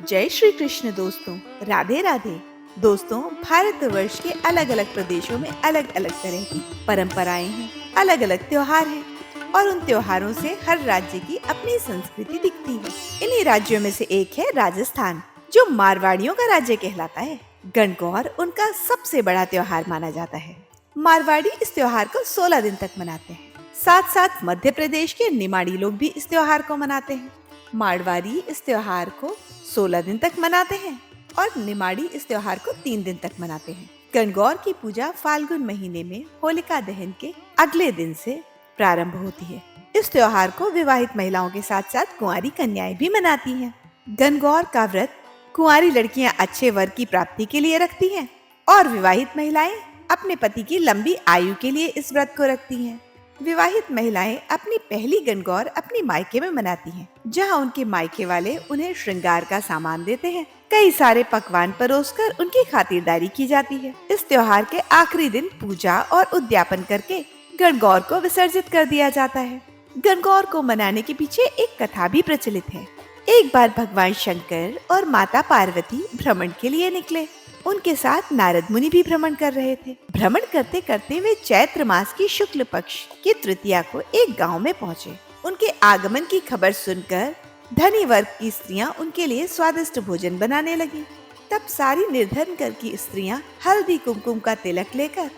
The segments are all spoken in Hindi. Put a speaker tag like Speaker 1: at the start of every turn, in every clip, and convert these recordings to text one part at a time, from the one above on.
Speaker 1: जय श्री कृष्ण दोस्तों। राधे राधे। दोस्तों, भारतवर्ष के अलग अलग प्रदेशों में अलग अलग तरह की परंपराएं हैं, अलग अलग त्योहार हैं और उन त्योहारों से हर राज्य की अपनी संस्कृति दिखती है। इन्हीं राज्यों में से एक है राजस्थान, जो मारवाड़ियों का राज्य कहलाता है। गणगौर उनका सबसे बड़ा त्योहार माना जाता है। मारवाड़ी इस त्योहार को 16 दिन तक मनाते हैं। साथ साथ मध्य प्रदेश के निमाड़ी लोग भी इस त्योहार को मनाते हैं। मारवाड़ी इस त्योहार को 16 दिन तक मनाते हैं और निमाड़ी इस त्योहार को 3 दिन तक मनाते हैं। गणगौर की पूजा फाल्गुन महीने में होलिका दहन के अगले दिन से प्रारंभ होती है। इस त्योहार को विवाहित महिलाओं के साथ साथ कुंवारी कन्याएं भी मनाती हैं। गणगौर का व्रत कुंवारी लड़कियां अच्छे वर की प्राप्ति के लिए रखती हैं और विवाहित महिलाएं अपने पति की लंबी आयु के लिए इस व्रत को रखती हैं। विवाहित महिलाएं अपनी पहली गणगौर अपनी मायके में मनाती हैं, जहां उनके मायके वाले उन्हें श्रृंगार का सामान देते हैं। कई सारे पकवान परोसकर उनकी खातिरदारी की जाती है। इस त्योहार के आखिरी दिन पूजा और उद्यापन करके गणगौर को विसर्जित कर दिया जाता है। गणगौर को मनाने के पीछे एक कथा भी प्रचलित है। एक बार भगवान शंकर और माता पार्वती भ्रमण के लिए निकले। उनके साथ नारद मुनि भी भ्रमण कर रहे थे। भ्रमण करते करते वे चैत्र मास की शुक्ल पक्ष की तृतीया को एक गांव में पहुंचे। उनके आगमन की खबर सुनकर धनी वर्ग की स्त्रियां उनके लिए स्वादिष्ट भोजन बनाने लगी। तब सारी निर्धन घर की स्त्रियां हल्दी कुमकुम का तिलक लेकर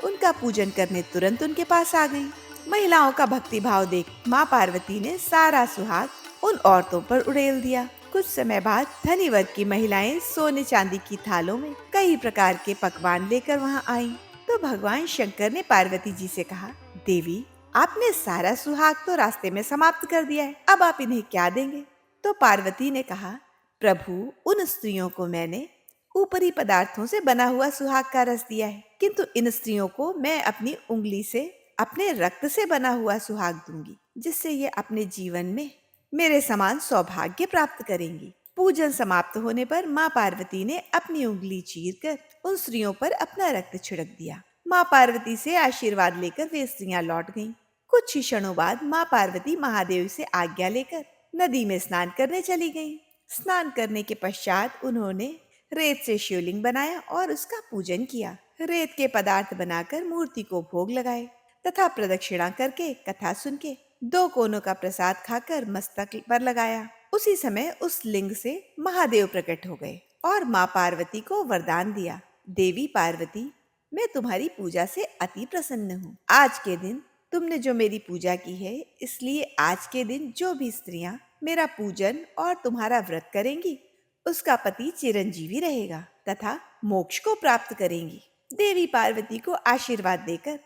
Speaker 1: उनका पूजन करने तुरंत उनके पास आ गईं। महिलाओं का भक्ति भाव देख माँ पार्वती ने सारा सुहाग उन औरतों पर उड़ेल दिया। कुछ समय बाद धनी वर्ग की महिलाएं सोने चांदी की थालों में कई प्रकार के पकवान लेकर वहां आईं। तो भगवान शंकर ने पार्वती जी से कहा, देवी, आपने सारा सुहाग तो रास्ते में समाप्त कर दिया है, अब आप इन्हें क्या देंगे? तो पार्वती ने कहा, प्रभु, उन स्त्रियों को मैंने ऊपरी पदार्थों से बना हुआ सुहाग का रस दिया है, किंतु इन स्त्रियों को मैं अपनी उंगली से, अपने रक्त से बना हुआ सुहाग दूंगी, जिससे ये अपने जीवन में मेरे समान सौभाग्य प्राप्त करेंगी। पूजन समाप्त होने पर माँ पार्वती ने अपनी उंगली चीरकर उन स्त्रियों पर अपना रक्त छिड़क दिया। माँ पार्वती से आशीर्वाद लेकर वे स्त्रियां लौट गईं। कुछ ही क्षणों बाद माँ पार्वती महादेव से आज्ञा लेकर नदी में स्नान करने चली गईं। स्नान करने के पश्चात उन्होंने रेत से शिवलिंग बनाया और उसका पूजन किया। रेत के पदार्थ बनाकर मूर्ति को भोग लगाए तथा प्रदक्षिणा करके कथा सुन के 2 कोनों का प्रसाद खाकर मस्तक पर लगाया। उसी समय उस लिंग से महादेव प्रकट हो गए और माँ पार्वती को वरदान दिया, देवी पार्वती, मैं तुम्हारी पूजा से अति प्रसन्न हूँ। आज के दिन तुमने जो मेरी पूजा की है, इसलिए आज के दिन जो भी स्त्रियां मेरा पूजन और तुम्हारा व्रत करेंगी, उसका पति चिरंजीवी रहेगा तथा मोक्ष को प्राप्त करेंगी। देवी पार्वती को आशीर्वाद देकर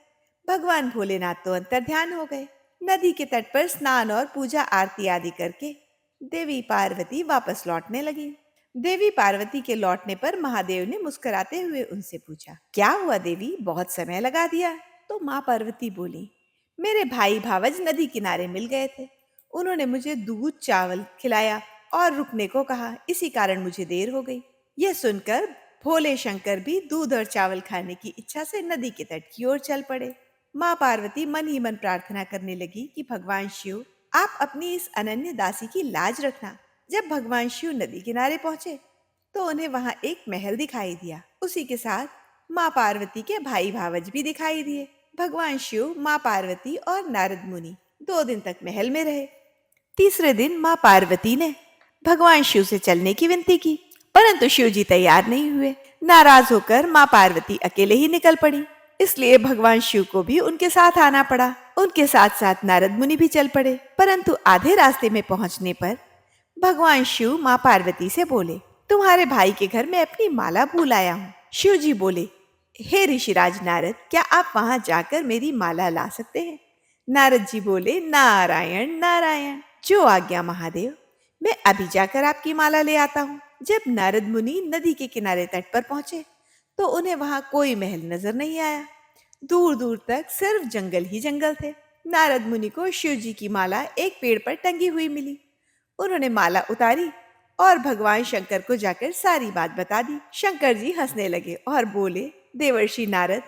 Speaker 1: भगवान भोलेनाथ तो अंतर्ध्यान हो गए। नदी के तट पर स्नान और पूजा आरती आदि करके देवी पार्वती वापस लौटने लगी। देवी पार्वती के लौटने पर महादेव ने मुस्कुराते हुए उनसे पूछा, क्या हुआ देवी, बहुत समय लगा दिया? तो माँ पार्वती बोली, मेरे भाई भावज नदी किनारे मिल गए थे। उन्होंने मुझे दूध चावल खिलाया और रुकने को कहा, इसी कारण मुझे देर हो गई। यह सुनकर भोले शंकर भी दूध और चावल खाने की इच्छा से नदी के तट की ओर चल पड़े। माँ पार्वती मन ही मन प्रार्थना करने लगी कि भगवान शिव, आप अपनी इस अनन्य दासी की लाज रखना। जब भगवान शिव नदी किनारे पहुंचे तो उन्हें वहां एक महल दिखाई दिया। उसी के साथ माँ पार्वती के भाई भावज भी दिखाई दिए। भगवान शिव, माँ पार्वती और नारद मुनि 2 दिन तक महल में रहे। तीसरे दिन माँ पार्वती ने भगवान शिव से चलने की विनती की, परंतु शिव जी तैयार नहीं हुए। नाराज होकर माँ पार्वती अकेले ही निकल पड़ी। इसलिए भगवान शिव को भी उनके साथ आना पड़ा। उनके साथ साथ नारद मुनि भी चल पड़े, परंतु आधे रास्ते में पहुंचने पर भगवान शिव माँ पार्वती से बोले, तुम्हारे भाई के घर में अपनी माला भूल आया हूँ। शिव जी बोले, हे ऋषिराज नारद, क्या आप वहां जाकर मेरी माला ला सकते हैं? नारद जी बोले, नारायण नारायण, जो आज्ञा महादेव, मैं अभी जाकर आपकी माला ले आता हूँ। जब नारद मुनि नदी के किनारे तट पर पहुंचे तो उन्हें वहां कोई महल नजर नहीं आया। दूर दूर तक सिर्फ जंगल ही जंगल थे। नारद मुनि को शिव जी की माला एक पेड़ पर टंगी हुई मिली। उन्होंने माला उतारी और भगवान शंकर को जाकर सारी बात बता दी। शंकर जी हंसने लगे और बोले, देवर्षि नारद,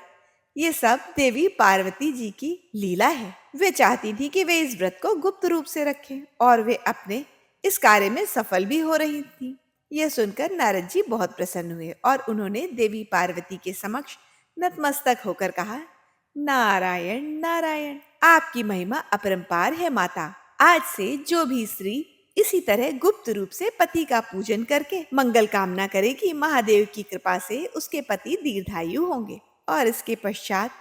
Speaker 1: ये सब देवी पार्वती जी की लीला है। वे चाहती थी कि वे इस व्रत को गुप्त रूप से रखें और वे अपने इस कार्य में सफल भी हो रही थी। यह सुनकर नारद जी बहुत प्रसन्न हुए और उन्होंने देवी पार्वती के समक्ष नतमस्तक होकर कहा, नारायण नारायण, आपकी महिमा अपरंपार है माता। आज से जो भी स्त्री इसी तरह गुप्त रूप से पति का पूजन करके मंगल कामना करेगी, महादेव की कृपा से उसके पति दीर्घायु होंगे। और इसके पश्चात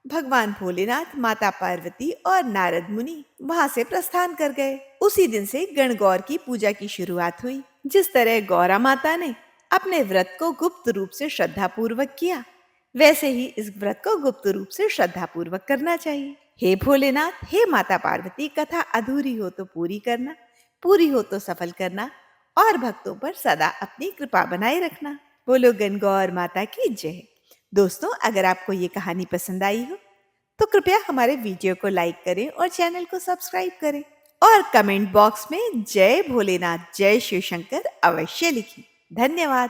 Speaker 1: भगवान भोलेनाथ, माता पार्वती और नारद मुनि वहां से प्रस्थान कर गए। उसी दिन से गणगौर की पूजा की शुरुआत हुई। जिस तरह गौरा माता ने अपने व्रत को गुप्त रूप से श्रद्धा पूर्वक किया, वैसे ही इस व्रत को गुप्त रूप से श्रद्धा पूर्वक करना चाहिए। हे भोलेनाथ, हे माता पार्वती, कथा अधूरी हो तो पूरी करना, पूरी हो तो सफल करना और भक्तों पर सदा अपनी कृपा बनाए रखना। बोलो गणगौर माता की जय। दोस्तों, अगर आपको ये कहानी पसंद आई हो तो कृपया हमारे वीडियो को लाइक करें और चैनल को सब्सक्राइब करें और कमेंट बॉक्स में जय भोलेनाथ, जय शिव शंकर अवश्य लिखें। धन्यवाद।